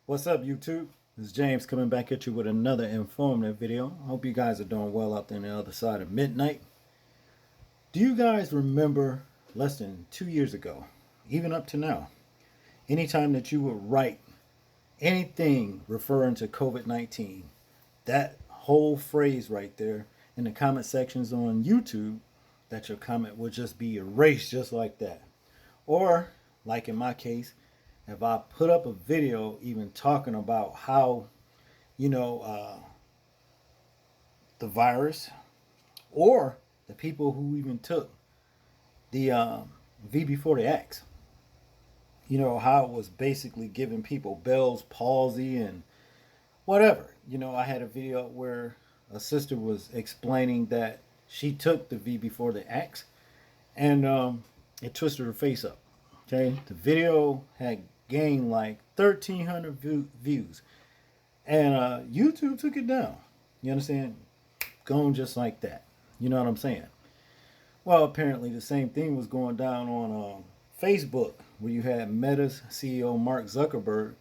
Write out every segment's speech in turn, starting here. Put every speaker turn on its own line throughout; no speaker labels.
What's up, YouTube? This is James coming back at you with another informative video. I hope you guys are doing well out there on the other side of midnight. Do you guys remember less than 2 years ago, even up to now, anytime that you would write anything referring to COVID-19, that whole phrase right there in the comment sections on YouTube, that your comment would just be erased just like that? Or, like in my case, if I put up a video even talking about how, you know, the virus or the people who even took the V before the X, how it was basically giving people Bell's palsy and whatever. I had a video where a sister was explaining that she took the V before the X and it twisted her face up. Okay, the video had gained like 1,300 views, and YouTube took it down. You understand? Going just like that. You know what I'm saying? Well, apparently the same thing was going down on Facebook, where you had Meta's CEO Mark Zuckerberg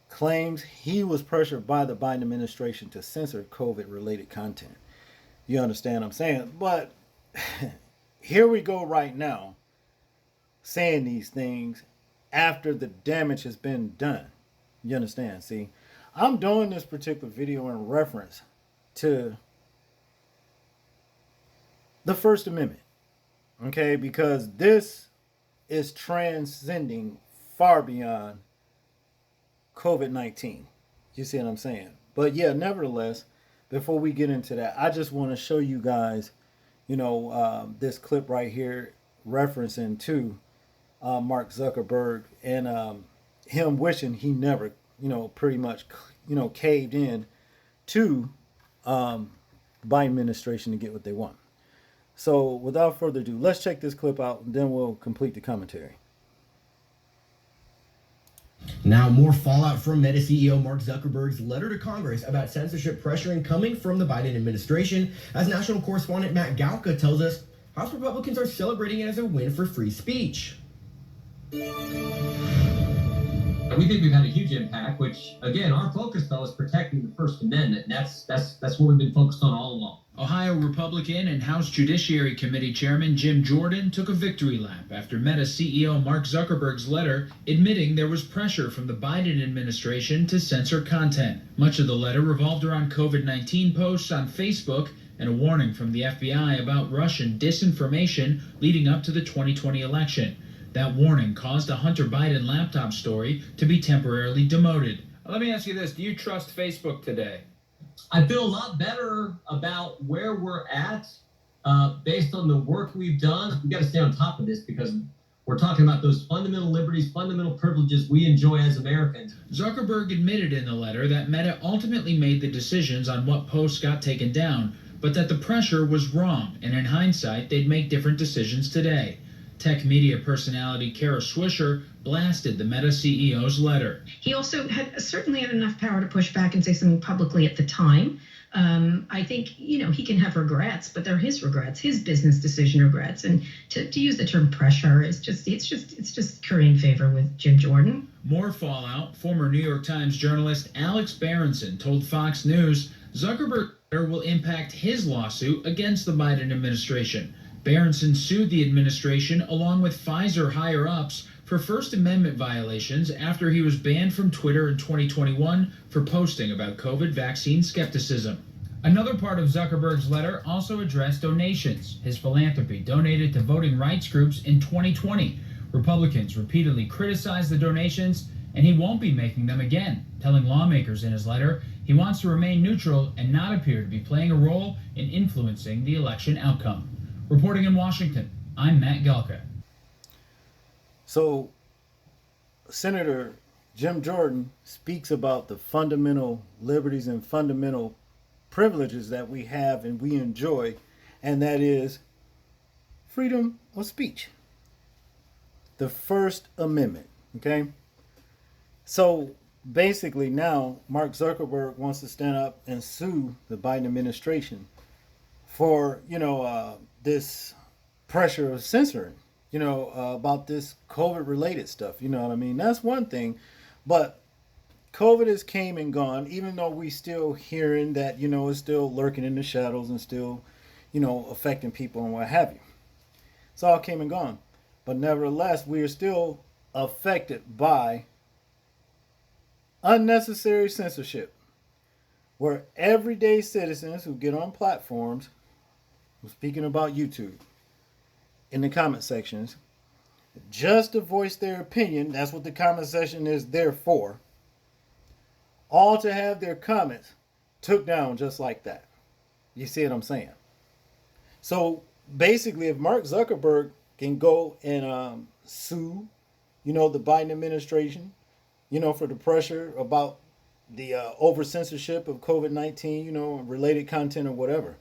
claims he was pressured by the Biden administration to censor COVID-related content. You understand what I'm saying? But here we go right now, saying these things after the damage has been done. You understand? See, I'm doing this particular video in reference to the First Amendment, okay? Because this is transcending far beyond COVID-19. You see what I'm saying? But yeah, nevertheless, before we get into that, I just want to show you guys, this clip right here referencing to Mark Zuckerberg and him wishing he never, pretty much, caved in to the Biden administration to get what they want. So without further ado, let's check this clip out and then we'll complete the commentary.
Now, more fallout from Meta CEO Mark Zuckerberg's letter to Congress about censorship pressuring coming from the Biden administration. As national correspondent Matt Galka tells us, House Republicans are celebrating it as a win for free speech.
We think we've had a huge impact, which, again, our focus, though, is protecting the First Amendment. And that's what we've been focused on all along.
Ohio Republican and House Judiciary Committee Chairman Jim Jordan took a victory lap after Meta CEO Mark Zuckerberg's letter admitting there was pressure from the Biden administration to censor content. Much of the letter revolved around COVID-19 posts on Facebook and a warning from the FBI about Russian disinformation leading up to the 2020 election. That warning caused a Hunter Biden laptop story to be temporarily demoted.
Let me ask you this. Do you trust Facebook today?
I feel a lot better about where we're at based on the work we've done. We've got to stay on top of this because we're talking about those fundamental liberties, fundamental privileges we enjoy as Americans.
Zuckerberg admitted in the letter that Meta ultimately made the decisions on what posts got taken down, but that the pressure was wrong, and in hindsight, they'd make different decisions today. Tech media personality Kara Swisher blasted the Meta CEO's letter.
He also certainly had enough power to push back and say something publicly at the time. I think, he can have regrets, but they're his regrets, his business decision regrets. And to use the term pressure is just currying favor with Jim Jordan.
More fallout. Former New York Times journalist Alex Berenson told Fox News Zuckerberg will impact his lawsuit against the Biden administration. Berenson sued the administration along with Pfizer higher-ups for First Amendment violations after he was banned from Twitter in 2021 for posting about COVID vaccine skepticism. Another part of Zuckerberg's letter also addressed donations. His philanthropy donated to voting rights groups in 2020. Republicans repeatedly criticized the donations, and he won't be making them again, telling lawmakers in his letter he wants to remain neutral and not appear to be playing a role in influencing the election outcome. Reporting in Washington, I'm Matt Galka.
So, Senator Jim Jordan speaks about the fundamental liberties and fundamental privileges that we have and we enjoy, and that is freedom of speech. The First Amendment, okay? So, basically now, Mark Zuckerberg wants to stand up and sue the Biden administration for, this pressure of censoring, about this COVID related stuff. You know what I mean? That's one thing. But COVID has came and gone, even though we still hearing that, it's still lurking in the shadows and still, affecting people and what have you. It's all came and gone. But nevertheless, we are still affected by unnecessary censorship, where everyday citizens who get on platforms, speaking about YouTube, in the comment sections, just to voice their opinion, that's what the comment section is there for, all to have their comments took down just like that. You see what I'm saying? So basically, if Mark Zuckerberg can go and sue, the Biden administration, for the pressure about the over censorship of COVID-19, related content or whatever,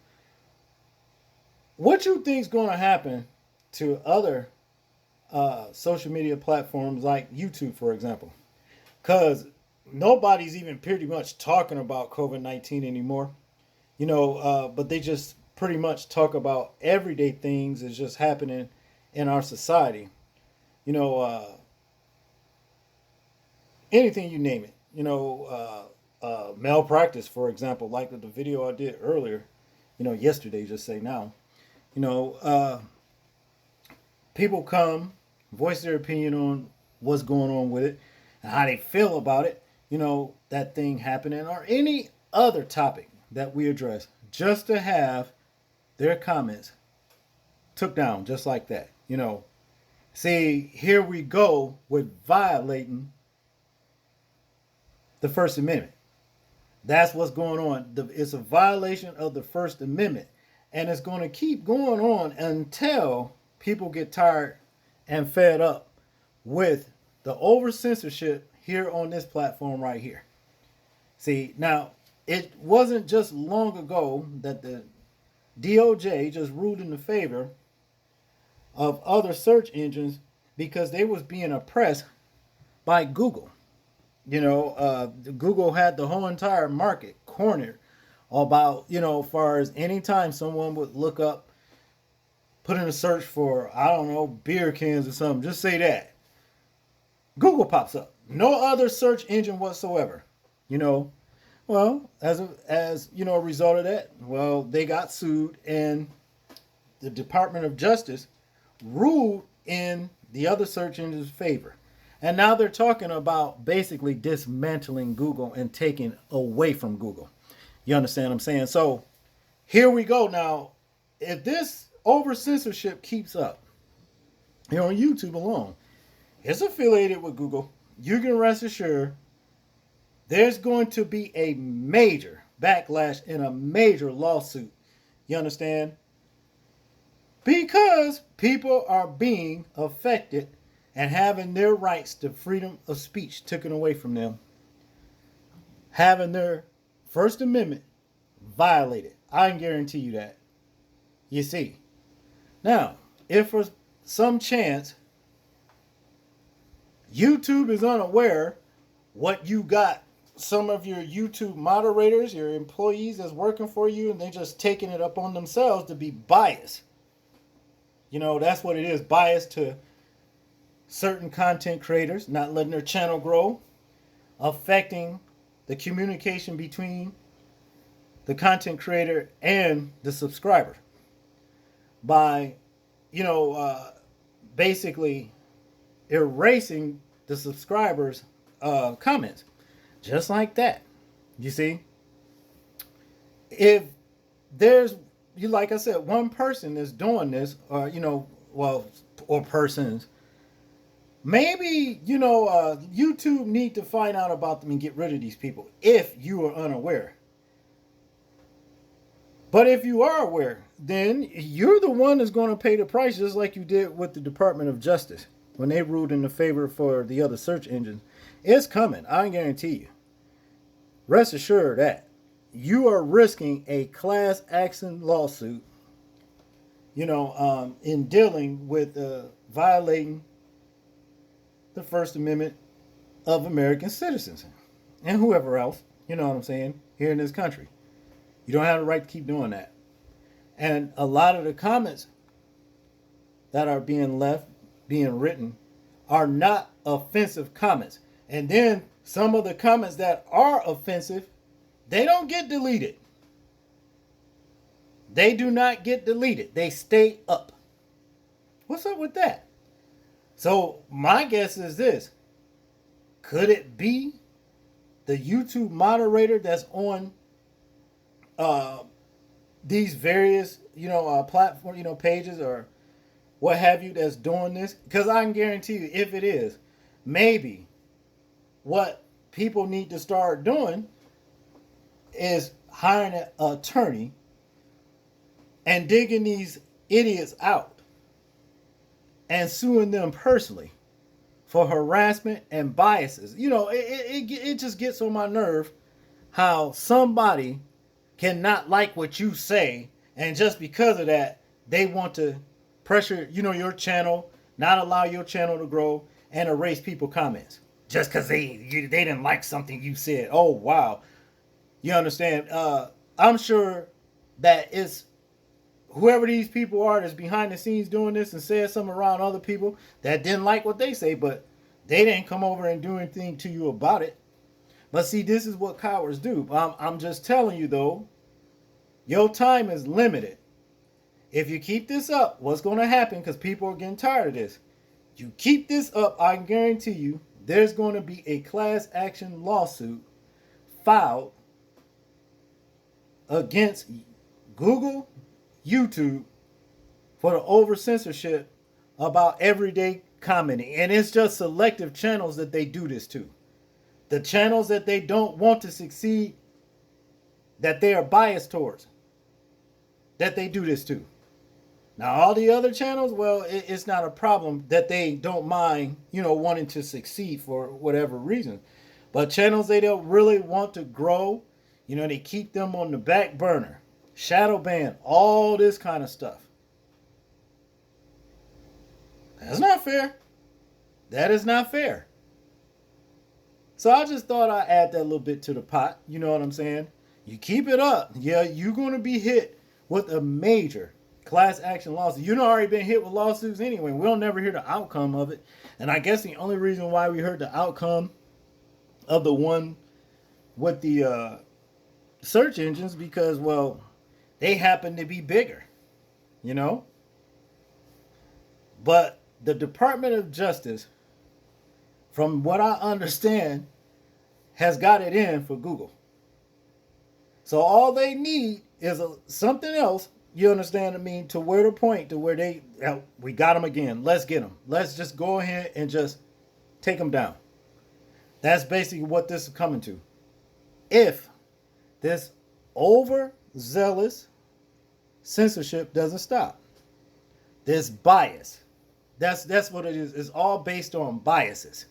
what you think is going to happen to other social media platforms like YouTube, for example? Because nobody's even pretty much talking about COVID-19 anymore, but they just pretty much talk about everyday things that's just happening in our society. Anything you name it, malpractice, for example, like the video I did earlier, yesterday, just say now, people come, voice their opinion on what's going on with it and how they feel about it, that thing happening, or any other topic that we address, just to have their comments took down just like that. See, here we go with violating the First Amendment. That's what's going on. It's a violation of the First Amendment. And it's going to keep going on until people get tired and fed up with the over censorship here on this platform right here. See, now, it wasn't just long ago that the DOJ just ruled in the favor of other search engines because they was being oppressed by Google. Google had the whole entire market cornered about, as far as anytime someone would look up, put in a search for, I don't know, beer cans or something, just say that, Google pops up. No other search engine whatsoever. Well, as a result of that, well, they got sued, and the Department of Justice ruled in the other search engine's favor. And now they're talking about basically dismantling Google and taking away from Google. You understand what I'm saying? So here we go. Now, if this over censorship keeps up, on YouTube alone, it's affiliated with Google. You can rest assured there's going to be a major backlash and a major lawsuit. You understand? Because people are being affected and having their rights to freedom of speech taken away from them, having their First Amendment violated. I can guarantee you that. You see. Now, if for some chance YouTube is unaware what you got, some of your YouTube moderators, your employees that's working for you, and they're just taking it up on themselves to be biased. That's what it is, bias to certain content creators, not letting their channel grow, affecting the communication between the content creator and the subscriber by, basically erasing the subscribers' comments. Just like that. You see? If there's, like I said, one person that's doing this, or, or persons, maybe, YouTube need to find out about them and get rid of these people if you are unaware. But if you are aware, then you're the one that's going to pay the price, just like you did with the Department of Justice when they ruled in the favor for the other search engines. It's coming. I guarantee you. Rest assured that you are risking a class action lawsuit, in dealing with violating the First Amendment of American citizens and whoever else, you know what I'm saying, here in this country. You don't have the right to keep doing that. And a lot of the comments that are being written, are not offensive comments. And then some of the comments that are offensive, they don't get deleted. They do not get deleted. They stay up. What's up with that? So my guess is this. Could it be the YouTube moderator that's on these various, platform, pages or what have you that's doing this? Because I can guarantee you, if it is, maybe what people need to start doing is hiring an attorney and digging these idiots out and suing them personally for harassment and biases. It just gets on my nerve how somebody cannot like what you say, and just because of that, they want to pressure, your channel, not allow your channel to grow, and erase people comments just because they didn't like something you said. Oh wow, you understand? I'm sure that it's whoever these people are that's behind the scenes doing this and said something around other people that didn't like what they say, but they didn't come over and do anything to you about it. But see, this is what cowards do. I'm just telling you though, your time is limited. If you keep this up, what's going to happen, because people are getting tired of this, you keep this up, I guarantee you there's going to be a class action lawsuit filed against Google, YouTube for the over censorship about everyday commenting. And it's just selective channels that they do this to. The channels that they don't want to succeed, that they are biased towards, that they do this to. Now, all the other channels, well, it's not a problem that they don't mind, wanting to succeed for whatever reason. But channels they don't really want to grow, they keep them on the back burner. Shadow ban, all this kind of stuff. That's not fair. That is not fair. So I just thought I'd add that little bit to the pot. You know what I'm saying? You keep it up. Yeah, you're going to be hit with a major class action lawsuit. You've already been hit with lawsuits anyway. We'll never hear the outcome of it. And I guess the only reason why we heard the outcome of the one with the search engines, because, well, they happen to be bigger, But the Department of Justice, from what I understand, has got it in for Google. So all they need is something else, you understand what I mean, to where the point to where we got them again. Let's get them. Let's just go ahead and just take them down. That's basically what this is coming to. If this overzealous censorship doesn't stop, this bias, that's what it is. It's all based on biases.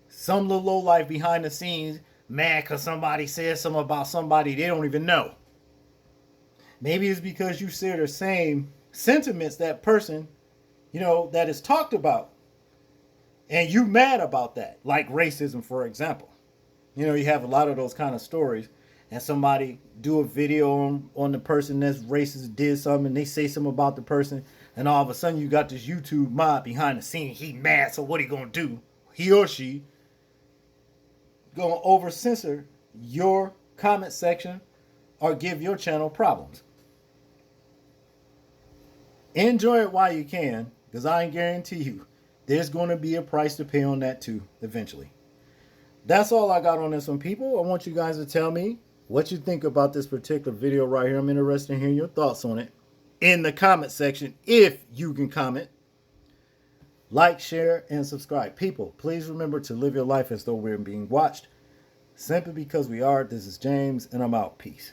Some little lowlife behind the scenes mad because somebody said something about somebody they don't even know. Maybe it's because you share the same sentiments that person, that is talked about. And you mad about that. Like racism, for example. You have a lot of those kind of stories. And somebody do a video on the person that's racist, did something, and they say something about the person. And all of a sudden you got this YouTube mob behind the scene. He mad, so what he gonna do? He or she gonna over censor your comment section or give your channel problems. Enjoy it while you can, because I guarantee you there's going to be a price to pay on that too eventually. That's all I got on this one, people. I want you guys to tell me what you think about this particular video right here. I'm interested in hearing your thoughts on it in the comment section, if you can comment. Like, share, and subscribe. People, please remember to live your life as though we're being watched. Simply because we are. This is James, and I'm out. Peace.